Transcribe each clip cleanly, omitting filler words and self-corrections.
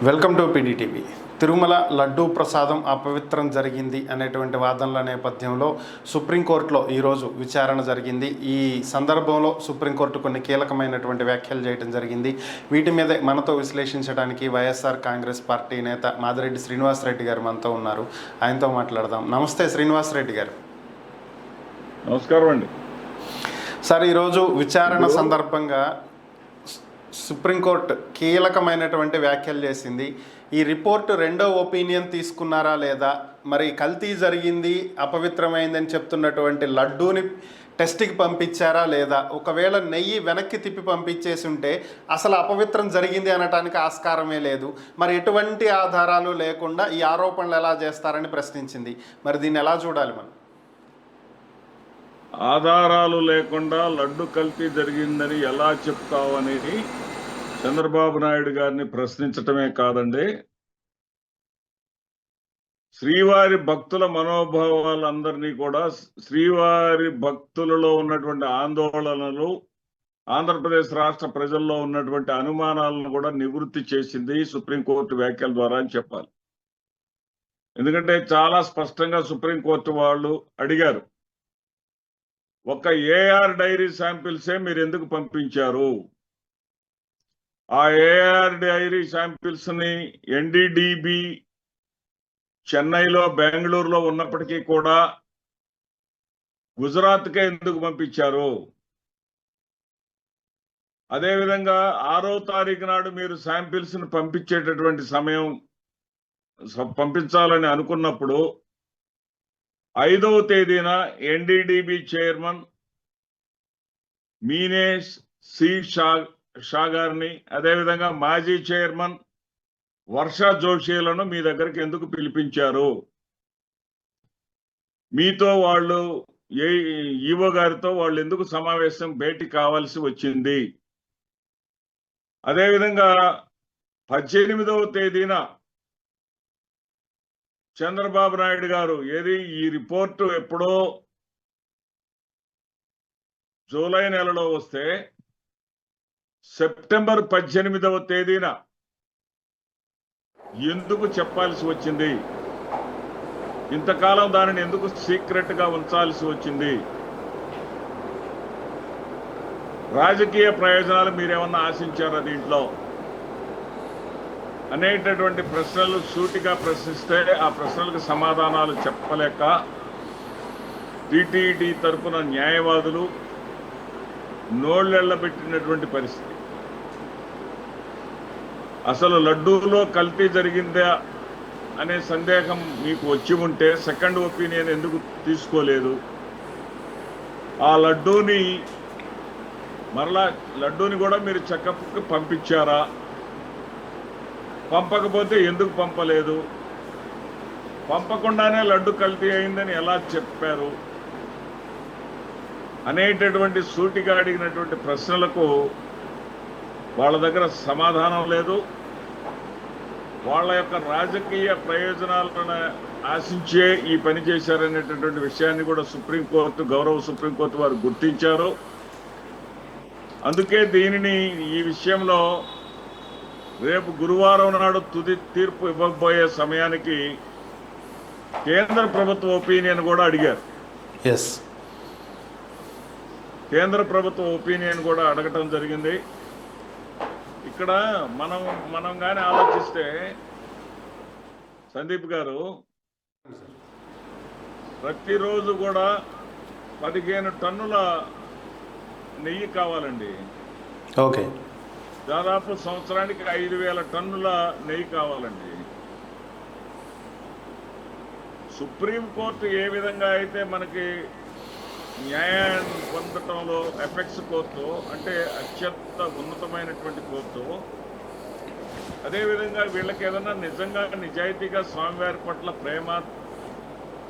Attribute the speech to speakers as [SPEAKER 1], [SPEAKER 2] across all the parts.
[SPEAKER 1] Welcome to PDTV. Tirumala laddu ప్రసాదం అపవిత్రం జరిగింది అనేటువంటి వాదనల నేపథ్యంలో సుప్రీంకోర్టులో ఈరోజు విచారణ జరిగింది. ఈ సందర్భంలో సుప్రీంకోర్టు కొన్ని కీలకమైనటువంటి వ్యాఖ్యలు చేయడం జరిగింది. వీటి మీద మనతో విశ్లేషించడానికి వైఎస్ఆర్ కాంగ్రెస్ పార్టీ నేత మాదిరెడ్డి శ్రీనివాసరెడ్డి గారు మనతో ఉన్నారు. ఆయనతో మాట్లాడదాం. నమస్తే శ్రీనివాసరెడ్డి గారు.
[SPEAKER 2] నమస్కారం అండి
[SPEAKER 1] సార్, ఈరోజు విచారణ సందర్భంగా సుప్రీంకోర్టు కీలకమైనటువంటి వ్యాఖ్యలు చేసింది. ఈ రిపోర్టు రెండో ఒపీనియన్ తీసుకున్నారా లేదా, మరి కల్తీ జరిగింది, అపవిత్రమైందని చెప్తున్నటువంటి లడ్డూని టెస్ట్కి పంపించారా లేదా, ఒకవేళ నెయ్యి వెనక్కి తిప్పి పంపించేసి ఉంటే అసలు అపవిత్రం జరిగింది అనటానికి ఆస్కారమే లేదు. మరి ఎటువంటి ఆధారాలు లేకుండా ఈ ఆరోపణలు ఎలా చేస్తారని ప్రశ్నించింది. మరి దీన్ని ఎలా చూడాలి మనం?
[SPEAKER 2] ఆధారాలు లేకుండా లడ్డు కల్తీ జరిగిందని ఎలా చెప్తావు అనేది చంద్రబాబు నాయుడు గారిని ప్రశ్నించటమే కాదండి, శ్రీవారి భక్తుల మనోభావాలందరినీ కూడా, శ్రీవారి భక్తులలో ఉన్నటువంటి ఆందోళనలు, ఆంధ్రప్రదేశ్ రాష్ట్ర ప్రజల్లో ఉన్నటువంటి అనుమానాలను కూడా నివృత్తి చేసింది సుప్రీంకోర్టు వ్యాఖ్యల ద్వారా అని చెప్పాలి. ఎందుకంటే చాలా స్పష్టంగా సుప్రీంకోర్టు వాళ్ళు అడిగారు, ఒక ఏఆర్ డైరీ శాంపిల్సే మీరు ఎందుకు పంపించారు? ఆ ఏఆర్ డైరీ శాంపిల్స్ ని ఎన్డీడీబీ చెన్నైలో, బెంగళూరులో ఉన్నప్పటికీ కూడా గుజరాత్కే ఎందుకు పంపించారు? అదేవిధంగా 6వ తారీఖు నాడు మీరు శాంపిల్స్ ని పంపించేటటువంటి సమయం పంపించాలని అనుకున్నప్పుడు 5వ తేదీన NDDB chairman Meenesh C Shah గారిని, అదేవిధంగా మాజీ చైర్మన్ వర్షా జోషిలను మీ దగ్గరికి ఎందుకు పిలిపించారు? మీతో వాళ్ళు ఈవో గారితో వాళ్ళు ఎందుకు సమావేశం భేటీ కావాల్సి వచ్చింది? అదేవిధంగా 18వ తేదీన చంద్రబాబు నాయుడు గారు ఈ రిపోర్టు ఎప్పుడో జూలై నెలలో వస్తే సెప్టెంబర్ 18వ తేదీన ఎందుకు చెప్పాల్సి వచ్చింది? ఇంతకాలం దానిని ఎందుకు సీక్రెట్ గా ఉంచాల్సి వచ్చింది? రాజకీయ ప్రయోజనాలు మీరేమన్నా ఆశించారా దీంట్లో అనేటటువంటి ప్రశ్నలు సూటిగా ప్రశ్నిస్తే ఆ ప్రశ్నలకు సమాధానాలు చెప్పలేక టీటీడీ తరపున న్యాయవాదులు నోళ్ళెళ్లబెట్టినటువంటి పరిస్థితి. అసలు లడ్డూలో కల్తీ జరిగిందా అనే సందేహం మీకు వచ్చి ఉంటే సెకండ్ ఒపీనియన్ ఎందుకు తీసుకోలేదు? ఆ లడ్డూని కూడా మీరు చెకప్కి పంపించారా? పంపకపోతే ఎందుకు పంపలేదు? పంపకుండానే లడ్డు కల్తీ అయిందని ఎలా చెప్పారు అనేటటువంటి సూటిగా అడిగినటువంటి ప్రశ్నలకు వాళ్ళ దగ్గర సమాధానం లేదు. వాళ్ళ యొక్క రాజకీయ ప్రయోజనాలను ఆశించే ఈ పని చేశారనేటటువంటి విషయాన్ని కూడా గౌరవ సుప్రీంకోర్టు వారు గుర్తించారు. అందుకే దీనిని ఈ విషయంలో రేపు గురువారం నాడు తుది తీర్పు ఇవ్వబోయే సమయానికి కేంద్ర ప్రభుత్వ ఒపీనియన్ కూడా అడిగారు. కేంద్ర ప్రభుత్వ ఒపీనియన్ కూడా అడగటం జరిగింది. ఇక్కడ మనం కానీ ఆలోచిస్తే సందీప్ గారు, ప్రతిరోజు కూడా 15 టన్నుల నెయ్యి కావాలండి.
[SPEAKER 1] ఓకే,
[SPEAKER 2] దాదాపు సంవత్సరానికి 5,000 టన్నుల నెయ్యి కావాలండి. సుప్రీంకోర్టు ఏ విధంగా అయితే మనకి న్యాయాన్ని పొందటంలో ఎపెక్స్ కోర్టు అంటే అత్యంత ఉన్నతమైనటువంటి కోర్టు, అదేవిధంగా వీళ్ళకి ఏదన్నా నిజంగా నిజాయితీగా స్వామివారి పట్ల ప్రేమ,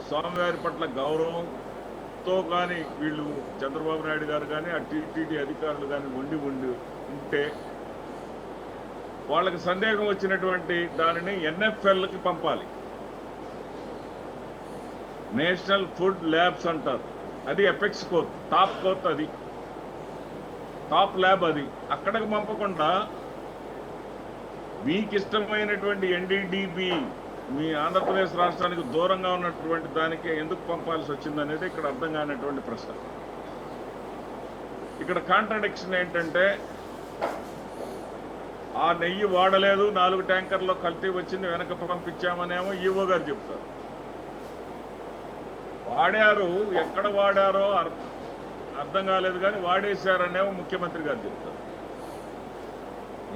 [SPEAKER 2] స్వామివారి పట్ల గౌరవంతో కానీ వీళ్ళు చంద్రబాబు నాయుడు గారు కానీ ఆ టీటీడీ అధికారులు కానీ ఉంటే వాళ్ళకి సందేహం వచ్చినటువంటి దానిని ఎన్ఎఫ్ఎల్కి పంపాలి. నేషనల్ ఫుడ్ ల్యాబ్స్ అంటారు. అది ఎపెక్స్ కోర్ట్, టాప్ కోర్ట్, అది టాప్ ల్యాబ్. అది అక్కడికి పంపకుండా మీకు ఇష్టమైనటువంటి ఎన్డీడీబీ మీ ఆంధ్రప్రదేశ్ రాష్ట్రానికి దూరంగా ఉన్నటువంటి దానికి ఎందుకు పంపాల్సి వచ్చిందనేది ఇక్కడ అర్థం కానటువంటి ప్రశ్న. ఇక్కడ కాంట్రడిక్షన్ ఏంటంటే ఆ నెయ్యి వాడలేదు, 4 ట్యాంకర్లో కల్తీ వచ్చింది, వెనక పంపించామనేమో ఈవో గారు చెప్తారు. వాడారు, ఎక్కడ వాడారో అర్థం కాలేదు కానీ వాడేశారనేమో ముఖ్యమంత్రి గారు చెప్తారు.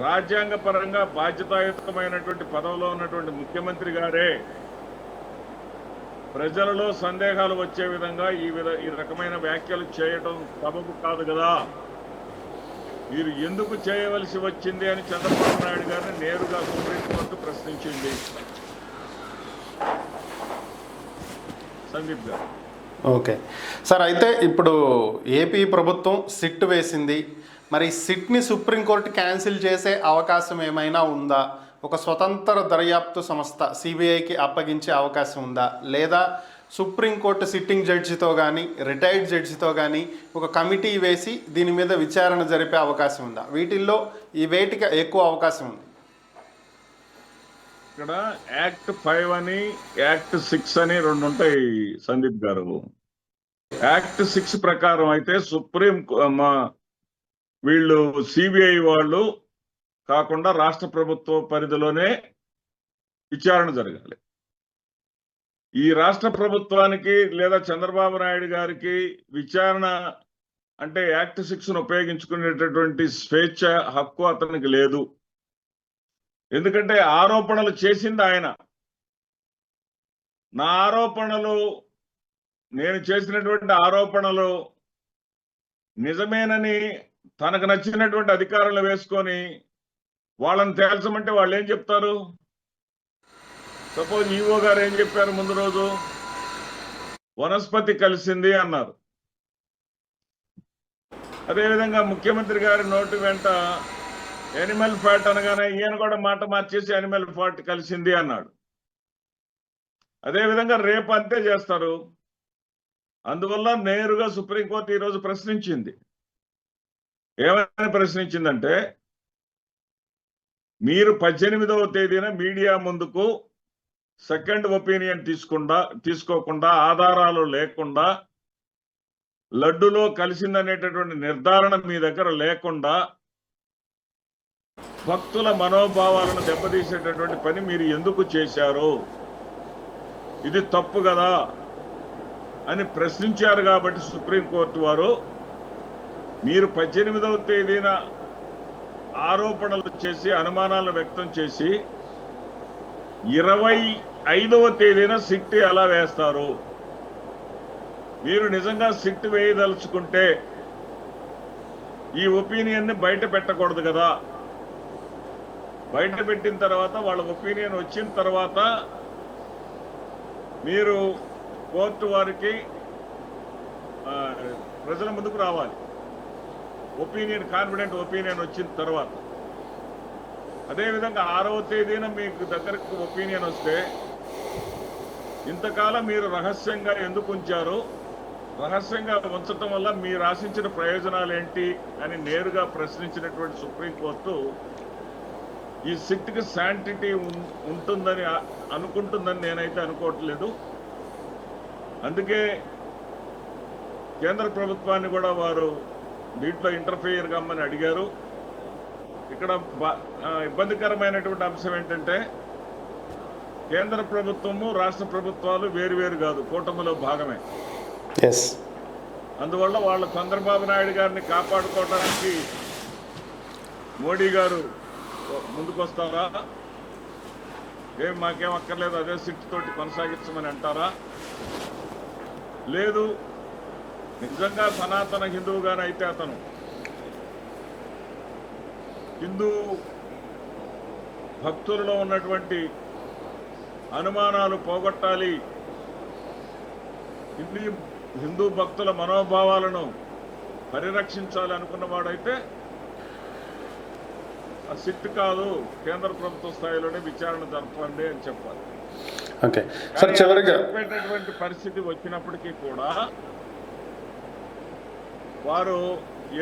[SPEAKER 2] రాజ్యాంగ పరంగా బాధ్యతాయుతమైనటువంటి పదవిలో ఉన్నటువంటి ముఖ్యమంత్రి గారే ప్రజలలో సందేహాలు వచ్చే విధంగా ఈ రకమైన వ్యాఖ్యలు చేయడం సబబు కాదు కదా, మీరు ఎందుకు చేయవలసి వచ్చింది అని చంద్రబాబు నాయుడు గారిని నేరుగా సుప్రీంకోర్టు ప్రశ్నించింది. సందీప్ గారు.
[SPEAKER 1] ఓకే సార్, అయితే ఇప్పుడు ఏపీ ప్రభుత్వం సిట్ వేసింది. మరి సిట్ని సుప్రీంకోర్టు క్యాన్సిల్ చేసే అవకాశం ఏమైనా ఉందా? ఒక స్వతంత్ర దర్యాప్తు సంస్థ సిబిఐకి అప్పగించే అవకాశం ఉందా? లేదా సుప్రీంకోర్టు సిట్టింగ్ జడ్జితో కానీ రిటైర్డ్ జడ్జితో కానీ ఒక కమిటీ వేసి దీని మీద విచారణ జరిపే అవకాశం ఉందా? వీటిల్లో ఈ వేటికి ఎక్కువ అవకాశం ఉంది?
[SPEAKER 2] ఇక్కడ యాక్ట్ 5 అని యాక్ట్ 6 అని 2 ఉంటాయి సందీప్ గారు. యాక్ట్ 6 ప్రకారం అయితే వీళ్ళు సిబిఐ వాళ్ళు కాకుండా రాష్ట్ర ప్రభుత్వ పరిధిలోనే విచారణ జరగాలి. ఈ రాష్ట్ర ప్రభుత్వానికి లేదా చంద్రబాబు నాయుడు గారికి విచారణ అంటే యాక్ట్ 6ను ఉపయోగించుకునేటటువంటి స్వేచ్ఛ హక్కు అతనికి లేదు. ఎందుకంటే ఆరోపణలు చేసింది ఆయన. నేను చేసినటువంటి ఆరోపణలు నిజమేనని తనకు నచ్చినటువంటి అధికారులు వేసుకొని వాళ్ళని తేల్చమంటే వాళ్ళు ఏం చెప్తారు? సపోజ్ ఈవో గారు ఏం చెప్పారు? ముందు రోజు వనస్పతి కలిసింది అన్నారు. అదేవిధంగా ముఖ్యమంత్రి గారి నోటి వెంట యానిమల్ ఫ్యాట్ అనగానే ఈయన కూడా మాట మార్చేసి యానిమల్ ఫ్యాట్ కలిసింది అన్నాడు. అదేవిధంగా రేపు అంతే చేస్తారు. అందువల్ల నేరుగా సుప్రీంకోర్టు ఈరోజు ప్రశ్నించింది. ఏమైనా ప్రశ్నించిందంటే, మీరు 18వ తేదీన మీడియా ముందుకు సెకండ్ ఒపీనియన్ తీసుకోకుండా ఆధారాలు లేకుండా లడ్డులో కలిసిందనేటటువంటి నిర్ధారణ మీ దగ్గర లేకుండా భక్తుల మనోభావాలను దెబ్బతీసేటటువంటి పని మీరు ఎందుకు చేశారు? ఇది తప్పు కదా అని ప్రశ్నించారు. కాబట్టి సుప్రీంకోర్టు వారు మీరు 18వ తేదీన ఆరోపణలు చేసి అనుమానాలను వ్యక్తం చేసి 25వ తేదీన సిట్ ఎలా వేస్తారు? మీరు నిజంగా సిట్ వేయదలుచుకుంటే ఈ ఒపీనియన్ని బయట పెట్టకూడదు కదా. బయట పెట్టిన తర్వాత వాళ్ళ ఒపీనియన్ వచ్చిన తర్వాత మీరు కోర్టు వారికి ప్రజల ముందుకు రావాలి. కాన్ఫిడెంట్ ఒపీనియన్ వచ్చిన తర్వాత. అదేవిధంగా 6వ తేదీన మీకు దగ్గరకు ఒపీనియన్ వస్తే ఇంతకాలం మీరు రహస్యంగా ఎందుకు ఉంచారు? రహస్యంగా ఉంచటం వల్ల మీరు ఆశించిన ప్రయోజనాలు ఏంటి అని నేరుగా ప్రశ్నించినటువంటి సుప్రీంకోర్టు ఈ సిట్కి శాంటిటీ ఉంటుందని అనుకుంటుందని నేనైతే అనుకోవట్లేదు. అందుకే కేంద్ర ప్రభుత్వాన్ని కూడా వారు దీంట్లో ఇంటర్ఫియర్ కమ్మని అడిగారు. ఇక్కడ ఇబ్బందికరమైనటువంటి అంశం ఏంటంటే కేంద్ర ప్రభుత్వము రాష్ట్ర ప్రభుత్వాలు వేరువేరు కాదు, కూటమిలో భాగమే. అందువల్ల వాళ్ళ చంద్రబాబు నాయుడు గారిని కాపాడుకోవడానికి మోడీ గారు ముందుకొస్తారా? మాకేం అక్కర్లేదు, అదే సిట్ తోటి కొనసాగించమని అంటారా? లేదు, నిజంగా సనాతన హిందువుగానే అయితే అతను హిందూ భక్తులలో ఉన్నటువంటి అనుమానాలు పోగొట్టాలి, హిందూ భక్తుల మనోభావాలను పరిరక్షించాలి అనుకున్నవాడైతే ఆ సిట్ కాదు, కేంద్ర ప్రభుత్వ స్థాయిలోనే విచారణ జరపండి అని చెప్పాలి.
[SPEAKER 1] ఓకే సార్, చివరిగా
[SPEAKER 2] చెప్పేటటువంటి పరిస్థితి వచ్చినప్పటికీ కూడా వారు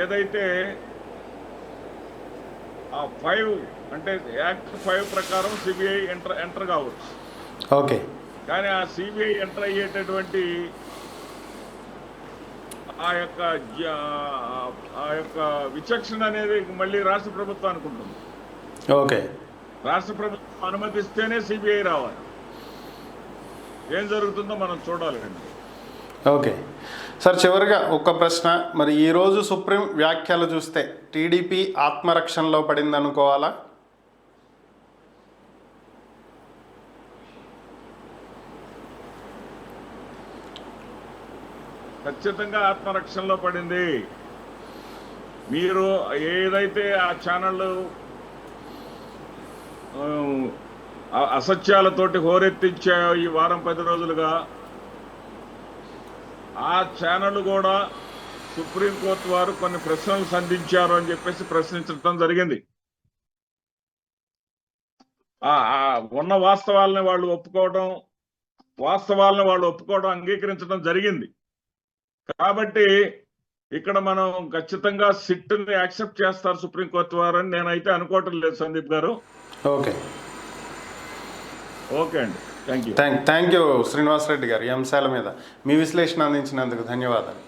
[SPEAKER 2] ఏదైతే ఆ 5 అంటే యాక్ట్ 5 ప్రకారం సిబిఐ ఎంటర్ కావచ్చు.
[SPEAKER 1] ఓకే.
[SPEAKER 2] కానీ ఆ సిబిఐ ఎంటర్ అయ్యేటటువంటి ఆ యొక్క ఆ యొక్క విచక్షణ అనేది మళ్ళీ రాష్ట్ర ప్రభుత్వానికి ఉంటుంది.
[SPEAKER 1] ఓకే.
[SPEAKER 2] రాష్ట్ర ప్రభుత్వం అనుమతిస్తేనే సిబిఐ రావాలి. ఏం జరుగుతుందో మనం చూడాలండి.
[SPEAKER 1] ఓకే సార్, చివరిగా ఒక ప్రశ్న, మరి ఈరోజు సుప్రీం వ్యాఖ్యలు చూస్తే టీడీపీ ఆత్మరక్షణలో పడింది అనుకోవాలా?
[SPEAKER 2] ఖచ్చితంగా ఆత్మరక్షణలో పడింది. మీరు ఏదైతే ఆ ఛానళ్ళు అసత్యాలతోటి హోరెత్తించాయో ఈ వారం 10 రోజులుగా, ఆ ఛానల్ కూడా సుప్రీంకోర్టు వారు కొన్ని ప్రశ్నలు సంధించారు అని చెప్పేసి ప్రశ్నించడం జరిగింది. ఉన్న వాస్తవాలను వాళ్ళు ఒప్పుకోవడం అంగీకరించడం జరిగింది. కాబట్టి ఇక్కడ మనం ఖచ్చితంగా సిట్ని యాక్సెప్ట్ చేస్తారు సుప్రీంకోర్టు వారు అని నేనైతే అనుకోవటం లేదు సందీప్ గారు.
[SPEAKER 1] ఓకే.
[SPEAKER 2] ఓకే అండి, thank you.
[SPEAKER 1] Thank you Srinivasareddy గారు. ఈ అంశాల మీద మీ విశ్లేషణ అందించినందుకు ధన్యవాదాలు.